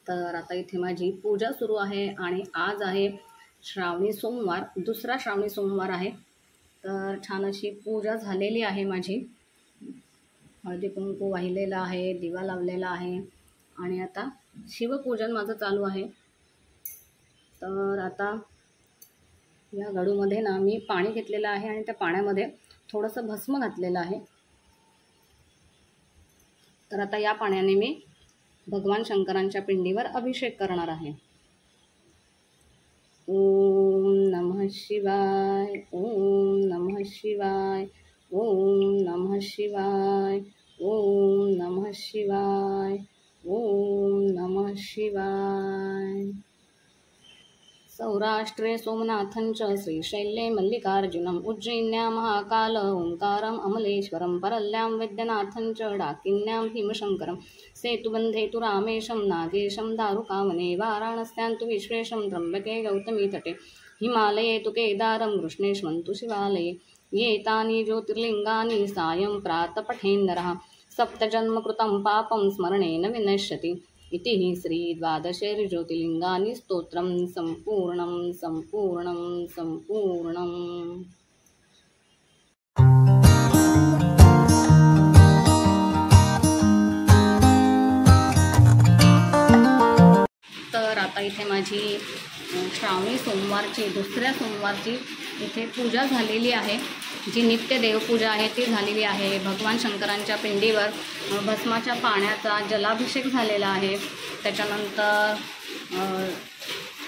तर आता इथे माझी पूजा सुरू आहे आणि आज आहे श्रावणी सोमवार, दुसरा श्रावणी सोमवार आहे। तर छान अशी पूजा झालेली आहे माझी। हळदी कुंकू वाहिलेला आहे, दिवा लावलेला आहे आणि आता शिवपूजन माझं चालू आहे। तर आता या गडूमध्ये ना मी पाणी घेतलेलं आहे आणि त्या पाण्यामध्ये थोडंसं भस्म घातलेलं आहे। तर आता या पाण्याने मी भगवान शंकरांच्या पिंडीवर अभिषेक करणार आहे। ओम नमः शिवाय, ओम नमः शिवाय, ओम नमः शिवाय, ओम नमः शिवाय, ओम नमः शिवाय। सौराष्ट्रे सोमनाथं च श्रीशैले मल्लिकार्जुनम् उज्जैन्यां महाकाल ओंकारम् अमलेश्वरं परल्यां वैद्यनाथं च डाकिन्यां भीमशंकरं सेतुबन्धे तु रामेशं नागेशं दारुकावने वाराणस्यां तु विश्वेशं त्र्यम्बके गौतमी तटे हिमालये तु केदारं कृष्णेश्वरं तु शिवालये एतानि ज्योतिर्लिङ्गानि सायं प्रातपठेन्नरः सप्तजन्मकृतं पापं स्मरणेन विनश्यति इति ही श्री द्वादशैर्ज्योतिर्लिङ्गानि स्तोत्रं संपूर्णं संपूर्णं संपूर्णं। तर आता इथे माझी श्रावणी सोमवारची दुसऱ्या सोमवारची इथे पूजा झालेली आहे। जी नित्य देवपूजा आहे ती झालेली आहे। भगवान शंकरांच्या पिंडीवर भस्माच्या पाण्याचा जलाभिषेक झालेला आहे। त्याच्यानंतर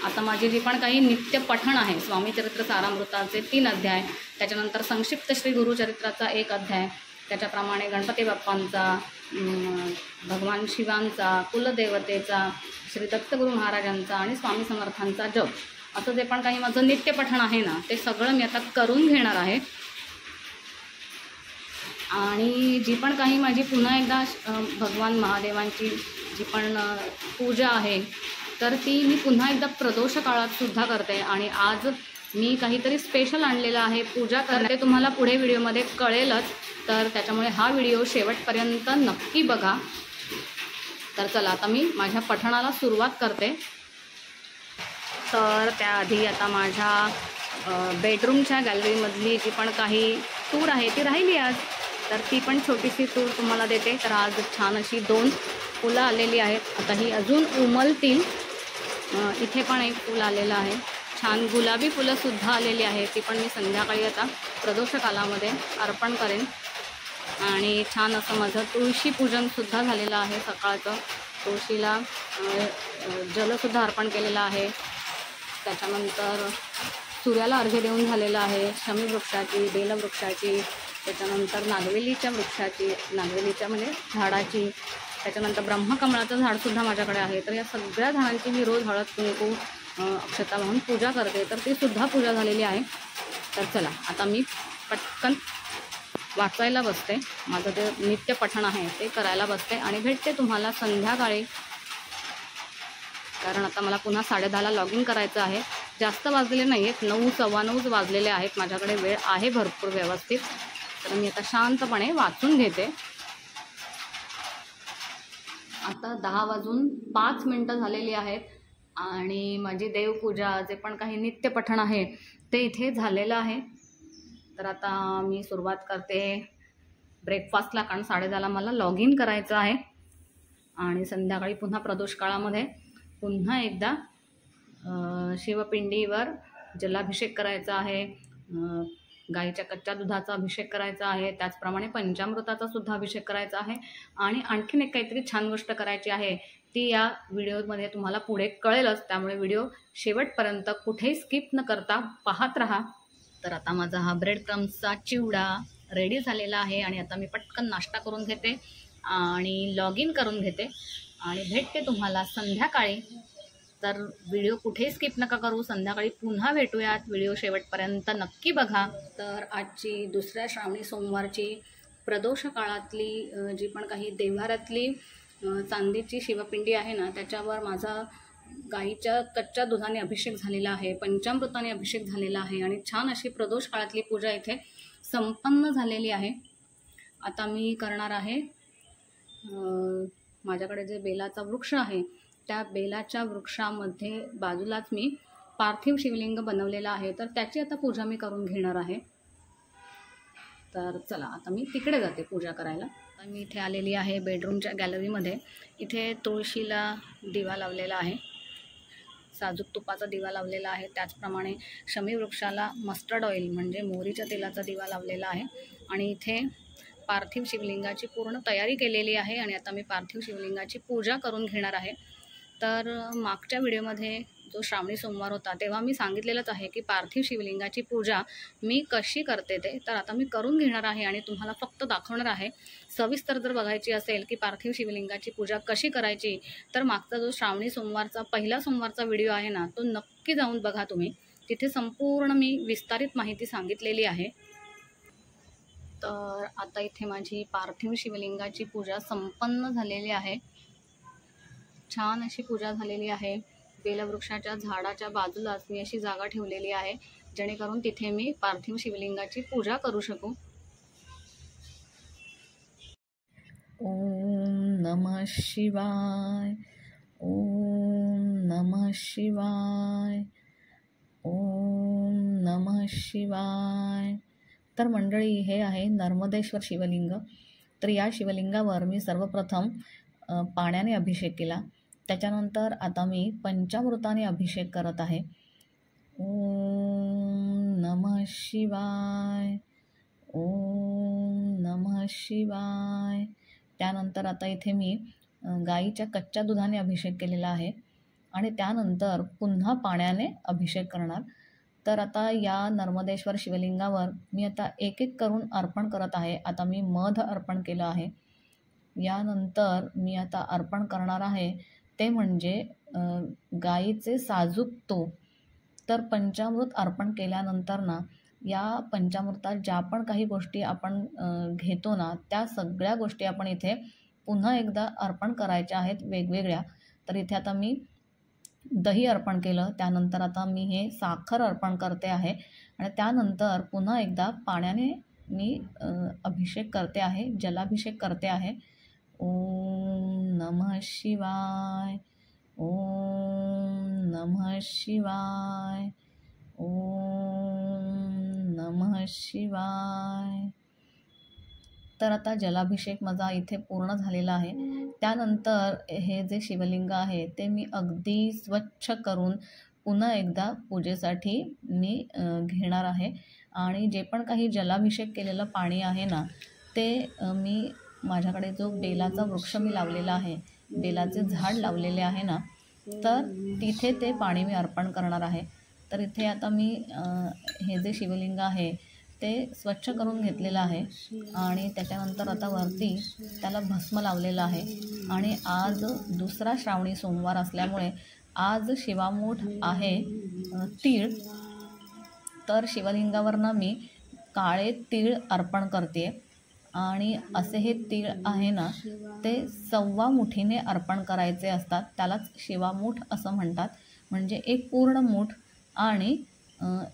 आता माझी जी पण काही नित्य पठण आहे स्वामी चरित्र सारामृताचे 3 अध्याय, त्याच्यानंतर संक्षिप्त श्री गुरुचरित्राचा 1 अध्याय, त्याच्याप्रमाणे गणपती बाप्पांचा, भगवान शिवांचा, कुलदेवतेचा, श्री दत्तगुरु महाराजांचा आणि स्वामी समर्थांचा जप, असं जे पण काही माझं नित्य पठण आहे ना ते सगळं मी आता करून घेणार आहे। आणि जी पण काही माझी पुन्हा एकदा भगवान महादेवांची जी पण पूजा आहे तर ती मी पुन्हा एकदा प्रदोष काळात सुद्धा करते। आणि आज मी काहीतरी स्पेशल आणलेलं आहे पूजा करते, तुम्हाला पुढे व्हिडिओमध्ये कळेलच, तर त्याच्यामुळे हा व्हिडिओ शेवटपर्यंत नक्की बघा। तर चला आता मी माझ्या पठणाला सुरुवात करते। तर त्याआधी आता माझ्या बेडरूमच्या गॅलरीमधली जी पण काही टूर आहे ती राहिली आज, तर ती पण छोटीशी टूर तुम्हाला देते। तर आज छान अशी 2 फुलं आलेली आहेत, आता ही अजून उमलतील। इथे पण एक फूल आलेलं आहे, छान गुलाबी फुलंसुद्धा आलेली आहे, ती पण मी संध्याकाळी आता प्रदोष कालामध्ये अर्पण करेन। आणि छान असं माझं तुळशी पूजनसुद्धा झालेलं आहे, सकाळचं तुळशीला जलसुद्धा अर्पण केलेलं आहे। त्याच्यानंतर सूर्याला अर्घ्य देऊन झालेलं आहे, शमीवृक्षाची, बेलवृक्षाची, त्याच्यानंतर नागवेलीच्या वृक्षाची, नागवेलीच्या म्हणजे झाडाची, त्याच्यानंतर ब्रह्मकमळाचं झाडसुद्धा माझ्याकडे आहे। तर या सगळ्या झाडांची मी रोज हळद कुंकू अक्षता वाहून पूजा करते, तर ती सुद्धा पूजा झालेली आहे। तर चला आता मी पटकन वाचायला बसते, माझं जे नित्य पठण आहे ते करायला बसते आणि भेटते तुम्हाला संध्याकाळी, कारण आता मला पुन्हा 10:30ला लॉग इन करायचं आहे। जास्त वाजलेले नाही आहेत, 9 सव्वा 9 वाजलेले आहेत, माझ्याकडे वेळ आहे भरपूर व्यवस्थित। तर मी आता शांतपणे वाचून घेते। आता 10 वाजून 5 मिनटं झालेली आहेत आणि माझी देवपूजा जे पण काही नित्य पठण आहे ते इथे झालेलं आहे। तर आता मी सुरुवात करते ब्रेकफास्टला, कारण 10:30ला मला लॉग इन करायचं आहे आणि संध्याकाळी पुन्हा प्रदोष काळामध्ये पुन्हा एकदा शिवपिंडीवर जलाभिषेक करायचा आहे, गाईच्या कच्च्या दुधाचा अभिषेक करायचा आहे, त्याचप्रमाणे पंचामृताचा सुद्धा अभिषेक करायचा आहे। आणि आणखीन एक काहीतरी छान गोष्ट करायची आहे, ती या व्हिडिओमध्ये तुम्हाला पुढे कळेलच, त्यामुळे व्हिडिओ शेवटपर्यंत कुठेही स्किप न करता पाहत राहा। तर आता माझा हा ब्रेड क्रम्सचा चिवडा रेडी झालेला आहे आणि आता मी पटकन नाश्ता करून घेते आणि लॉग इन करून घेते आणि भेटते तुम्हाला संध्याकाळी। तर व्हिडिओ कुठेही स्किप नका करू, संध्याकाळी पुन्हा भेटूयात, व्हिडिओ शेवटपर्यंत नक्की बघा। तर आजची दुसऱ्या श्रावणी सोमवारची प्रदोष काळातली जी पण काही देव्हाऱ्यातली चांदीची शिवपिंडी आहे ना त्याच्यावर माझा गाईच्या कच्च्या दुधाने अभिषेक झालेला आहे, पंचामृताने अभिषेक झालेला आहे आणि छान अशी प्रदोष काळातली पूजा इथे संपन्न झालेली आहे। आता मी करणार आहे, माझ्याकडे जे बेलाचा वृक्ष आहे त्या बेलाच्या वृक्षामध्ये बाजूलाच मी पार्थिव शिवलिंग बनवलेलं आहे, तर त्याची आता पूजा मी करून घेणार आहे. तर चला आता मी तिकडे जाते पूजा करायला. मी इथे आलेली आहे बेडरूमच्या गॅलरीमध्ये. इथे तुळशीला दिवा लावलेला आहे, साजूक तुपाचा दिवा लावलेला आहे. त्याचप्रमाणे शमी वृक्षाला मस्टर्ड ऑइल म्हणजे मोहरीच्या तेलाचा दिवा लावलेला आहे. आणि इथे पार्थिव शिवलिंगाची पूर्ण तयारी केलेली आहे आणि आता मी पार्थिव शिवलिंगाची पूजा करून घेणार आहे. तर मागच्या व्हिडिओमध्ये जो श्रावणी सोमवार होता तेव्हा मी सांगितलेलंच आहे की पार्थिव शिवलिंगाची पूजा मी कशी करते ते. तर आता मी करून घेणार आहे आणि तुम्हाला फक्त दाखवणार आहे. सविस्तर जर बघायची असेल की पार्थिव शिवलिंगाची पूजा कशी करायची, तर मागचा जो श्रावणी सोमवारचा पहिला सोमवारचा व्हिडिओ आहे ना, तो नक्की जाऊन बघा तुम्ही. तिथे संपूर्ण मी विस्तारित माहिती सांगितलेली आहे. तर आता इथे माझी पार्थिव शिवलिंगाची पूजा संपन्न झालेली आहे. छान अशी पूजा झालेली आहे. बेलवृक्षाच्या झाडाच्या बाजूलाच मी अशी जागा ठेवलेली आहे जेणेकरून तिथे मी पार्थिव शिवलिंगाची पूजा करू शकू. ओम नमः शिवाय, ओम नमः शिवाय, ओम नमः शिवाय. तर मंडळी, हे आहे नर्मदेश्वर शिवलिंग. तर या शिवलिंगावर मी सर्वप्रथम पाण्याने अभिषेक केला. त्याच्यानंतर आता मी पंचामृताने अभिषेक करत आहे. ओम नमः शिवाय, ओम नमः शिवाय. त्यानंतर आता इथे मी गाईच्या कच्च्या दुधाने अभिषेक केलेला आहे आणि त्यानंतर पुन्हा पाण्याने अभिषेक करणार. तर आता या नर्मदेश्वर शिवलिंगावर मी आता एक एक करून अर्पण करत आहे. आता मी मध अर्पण केलं आहे. यानंतर मी आता अर्पण करणार आहे ते म्हणजे गाईचे साजूक तूप. तर पंचामृत अर्पण केल्यानंतर ना, या पंचामृतात ज्या पण काही गोष्टी आपण घेतो ना, त्या सगळ्या गोष्टी आपण इथे पुन्हा एकदा अर्पण करायच्या आहेत वेगवेगळ्या. तर इथे आता मी दही अर्पण केलं. त्यानंतर आता मी हे साखर अर्पण करते आहे आणि त्यानंतर पुन्हा एकदा पाण्याने मी अभिषेक करते आहे, जलाभिषेक करते आहे. ओम नमः शिवाय, ओम नमः शिवाय, ओम नमः शिवाय. तर आता जलाभिषेक माझा इथे पूर्ण झालेला आहे. त्यानंतर हे जे शिवलिंग आहे ते मी अगदी स्वच्छ करून पुन्हा एकदा पूजेसाठी मी घेणार आहे. आणि जे पण काही जलाभिषेक केलेलं पाणी आहे ना, ते मी माझ्याकडे जो बेलाचा वृक्ष मी लावलेला आहे, बेलाचे झाड लावलेले आहे ना, तर तिथे ते पाणी मी अर्पण करणार आहे. तर इथे आता मी हे जे शिवलिंग आहे ते स्वच्छ करून घेतलेलं आहे आणि त्याच्यानंतर आता वरती त्याला भस्म लावलेलं आहे. आणि आज दुसरा श्रावणी सोमवार असल्यामुळे आज शिवामूठ आहे तीळ. तर शिवलिंगावरनं मी काळे तीळ अर्पण करते आणि असे हे तीळ आहे ना, ते 1.25 मुठीने अर्पण करायचे असतात. त्यालाच शिवामूठ असं म्हणतात. म्हणजे एक पूर्ण मूठ आणि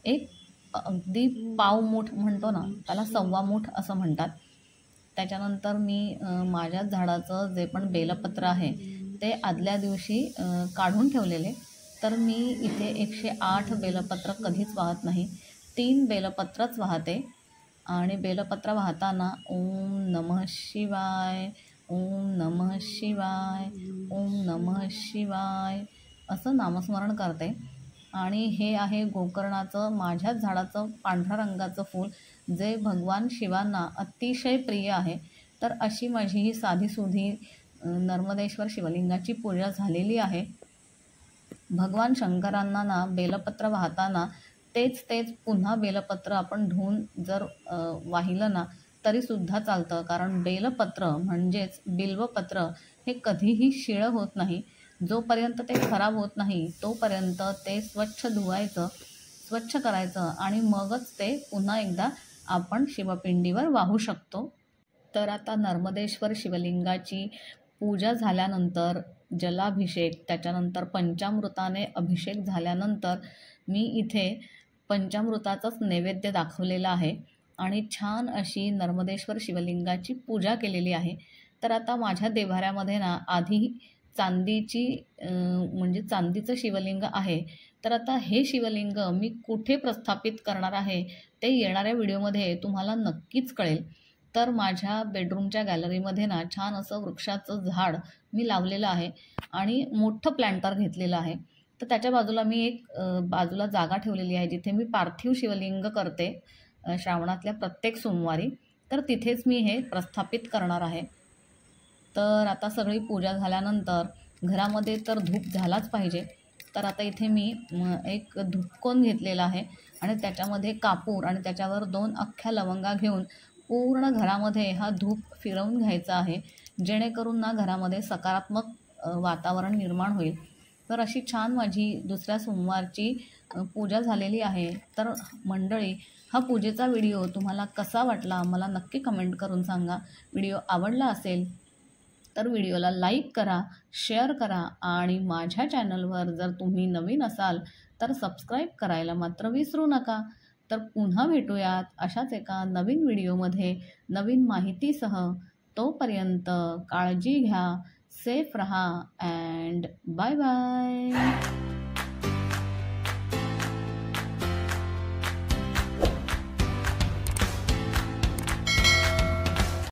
एक अगदी पाव मूठ म्हणतो ना, त्याला 1.25 मूठ असं म्हणतात. त्याच्यानंतर मी माझ्या झाडाचं जे पण बेलपत्र आहे ते आदल्या दिवशी काढून ठेवलेले. तर मी इथे 108 बेलपत्र कधीच वाहत नाही, 3 बेलपत्रच वाहते. आणि बेलपत्र वाहताना ओम नमः शिवाय, ओम नमः शिवाय, ओम नमः शिवाय असं नामस्मरण करते. आणि हे आहे गोकर्णाचं माझ्याच झाडाचं पांढऱ्या रंगाचं फूल, जे भगवान शिवांना अतिशय प्रिय आहे. तर अशी माझी ही साधीसुधी नर्मदेश्वर शिवलिंगाची पूजा झालेली आहे. भगवान शंकरांना ना बेलपत्र वाहताना तेच पुन्हा बेलपत्र आपण धुवून जर वाहिलं ना तरीसुद्धा चालतं. कारण बेलपत्र म्हणजेच बिल्वपत्र हे कधीही शिळं होत नाही. जोपर्यंत ते खराब होत नाही तोपर्यंत ते स्वच्छ धुवायचं, स्वच्छ करायचं आणि मगच ते पुन्हा एकदा आपण शिवपिंडीवर वाहू शकतो. तर आता नर्मदेश्वर शिवलिंगाची पूजा झाल्यानंतर जलाभिषेक, त्याच्यानंतर पंचामृताने अभिषेक झाल्यानंतर मी इथे पंचामृताचाच नैवेद्य दाखवलेला आहे आणि छान अशी नर्मदेश्वर शिवलिंगाची पूजा केलेली आहे. तर आता माझ्या देव्हाऱ्यामध्ये ना आधी चांदीची म्हणजे चांदीचं शिवलिंग आहे. तर आता हे शिवलिंग मी कुठे प्रस्थापित करणार आहे ते येणाऱ्या व्हिडिओमध्ये तुम्हाला नक्कीच कळेल. तर माझ्या बेडरूमच्या गॅलरीमध्ये ना छान असं वृक्षाचं झाड मी लावलेलं आहे आणि मोठं प्लॅन्टर घेतलेलं आहे. तर त्याच्या बाजूला मी एक बाजूला जागा ठेवलेली आहे जिथे मी पार्थिव शिवलिंग करते श्रावणातल्या प्रत्येक सोमवारी. तर तिथेच मी हे प्रस्थापित करणार आहे. तर आता सगळी पूजा झाल्यानंतर घरामध्ये तर धूप झालाच पाहिजे. तर आता इथे मी एक धूपकोन घेतलेला आहे आणि त्याच्यामध्ये कापूर आणि त्याच्यावर 2 अख्ख्या लवंगा घेऊन पूर्ण घरामध्ये हा धूप फिरवून घ्यायचा आहे, जेणेकरून ना घरामध्ये सकारात्मक वातावरण निर्माण होईल. तर अशी छान माझी दुसऱ्या सोमवारची पूजा झालेली आहे. तर मंडळी, हा पूजेचा व्हिडिओ तुम्हाला कसा वाटला मला नक्की कमेंट करून सांगा. व्हिडिओ आवडला असेल तर व्हिडिओला लाईक करा, शेअर करा आणि माझ्या चॅनलवर जर तुम्ही नवीन असाल तर सबस्क्राईब करायला मात्र विसरू नका. तर पुन्हा भेटूयात अशाच एका नवीन व्हिडिओमध्ये नवीन माहितीसह. तोपर्यंत काळजी घ्या, सेफ रहा अँड बाय बाय.